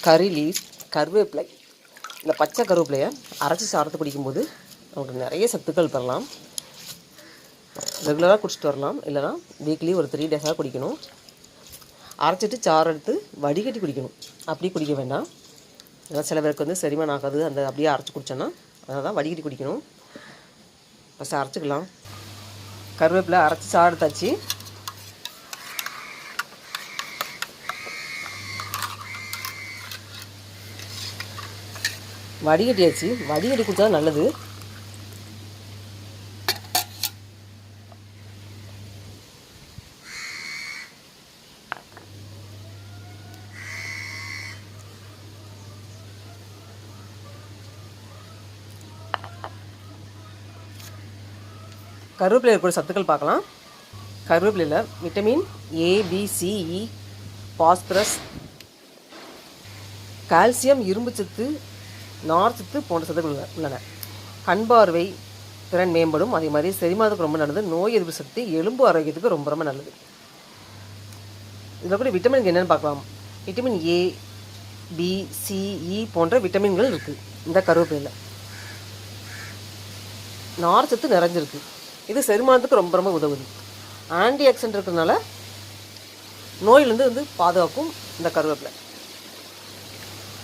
கறி லீஃப், கருவேப்பிலை. இந்த பச்சை கருவேப்பிலையை அரைச்சி சாரத்தை குடிக்கும்போது நமக்கு நிறைய சத்துக்கள் பெறலாம். ரெகுலராக குடிச்சிட்டு வரலாம், இல்லைனா வீக்லி ஒரு 3 டேஸாக குடிக்கணும். அரைச்சிட்டு சாறு எடுத்து வடிகட்டி குடிக்கணும், அப்படி குடிக்க வேண்டாம். ஏன்னா சில பேருக்கு வந்து செரிமானம் ஆகாது, அந்த அப்படியே அரைச்சி குடித்தோன்னா. அதனால் தான் வடிகட்டி குடிக்கணும். ஃபஸ்ட்டு அரைச்சிக்கலாம். கருவேப்பிலை அரைச்சி சாறு எடுத்தாச்சு. வடிகட்டியாச்சு. வடிகட்டி குடித்தா நல்லது. கருவேப்பிலை இருக்கிற சத்துக்கள் பார்க்கலாம். கருவேப்பிலையில் vitamin A, B, C, E, phosphorus, calcium, இரும்புச்சத்து, நார்ச்சத்து போன்ற சத்துக்கள் உள்ளன. கண் பார்வை திறன் மேம்படும். அதே மாதிரி செரிமானத்துக்கு ரொம்ப நல்லது. நோய் எதிர்ப்பு சக்தி, எலும்பு ஆரோக்கியத்துக்கு ரொம்ப ரொம்ப நல்லது. இதில் கூட விட்டமின் என்னென்னு பார்க்கலாம். Vitamin A, B, C, E போன்ற விட்டமின்கள் இருக்குது இந்த கருவேப்பிலையில். நார்ச்சத்து நிறைஞ்சிருக்கு. இது செரிமானத்துக்கு ரொம்ப ரொம்ப உதவுது. ஆன்டி ஆக்சிடென்ட் இருக்கிறதுனால நோயிலேருந்து வந்து பாதுகாக்கும் இந்த கருவேப்பிலை.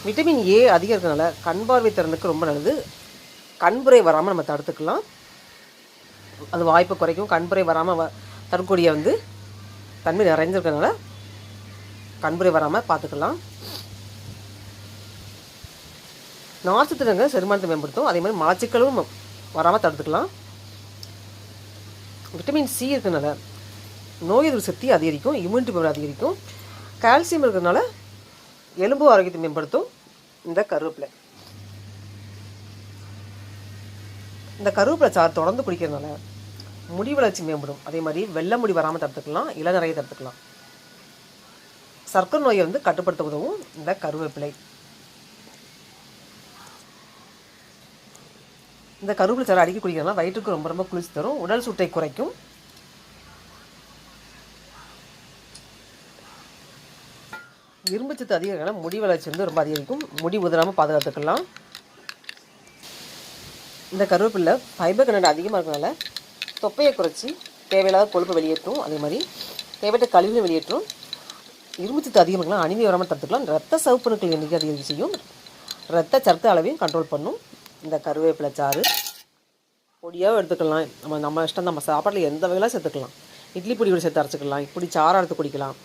விட்டமின் A அதிகம் இருக்கிறதுனால கண் பார்வை திறனுக்கு ரொம்ப நல்லது. கண்புரை வராமல் நம்ம தடுத்துக்கலாம். அது வாய்ப்பை குறைக்கும். கண்புரை வராமல் தரக்கூடிய வந்து தன்மை நிறைஞ்சிருக்கிறதுனால கண்புரை வராமல் பார்த்துக்கலாம். நார்ச்சத்து செரிமானத்தை மேம்படுத்தும். அதே மாதிரி மலச்சிக்கலும் வராமல் தடுத்துக்கலாம். விட்டமின் C இருக்கிறதுனால நோய் எதிர்ப்பு சக்தி அதிகரிக்கும், இம்யூனிட்டி பவர் அதிகரிக்கும். கால்சியம் இருக்கிறதுனால எலும்பு ஆரோக்கியத்தை மேம்படுத்தும் இந்த கருவேப்பிலை. இந்த கருவேப்பிலை சாறு தொடர்ந்து குடிக்கிறதுனால முடி வளர்ச்சி மேம்படும். அதே மாதிரி வெள்ளை முடி வராமல் தடுத்துக்கலாம், இளநரையை தடுத்துக்கலாம். சர்க்கரை நோயை வந்து கட்டுப்படுத்த உதவும் இந்த கருவேப்பிலை. இந்த கருவேப்பிலை சாறு அடிக்கடி குடிக்கிறதுனால வயிற்றுக்கு ரொம்ப ரொம்ப குளிர்ச்சி தரும். உடல் சூட்டை குறைக்கும். இரும்புச்சத்து அதிகம்னால முடி வளர்ச்சி வந்து ரொம்ப அதிகரிக்கும். முடி உதிராமல் பாதுகாத்துக்கலாம். இந்த கருவேப்பிலை ஃபைபர் கண்டென்ட் அதிகமாக இருக்கிறதுனால தொப்பையை குறைச்சி தேவையில்லாத கொழுப்பை வெளியேற்றும். அதே மாதிரி தேவையற்ற கழிவுகளை வெளியேற்றும். இரும்புச்சத்து அதிகமாக இருக்கலாம், அனிமை வராமல் தடுத்துக்கலாம். ரத்த சவுப்பணுக்கள் எண்ணிக்கை அதிகரிக்க செய்யும். ரத்த சர்க்கரை அளவையும் கண்ட்ரோல் பண்ணும் இந்த கருவேப்பிலை சாறு. பொடியாக எடுத்துக்கலாம். நம்ம இஷ்டம். நம்ம சாப்பாட்டில் எந்த வகையிலாம் சேர்த்துக்கலாம். இட்லி பொடியோடு சேர்த்து அரைச்சிக்கலாம். இப்படி சாறு எடுத்து குடிக்கலாம்.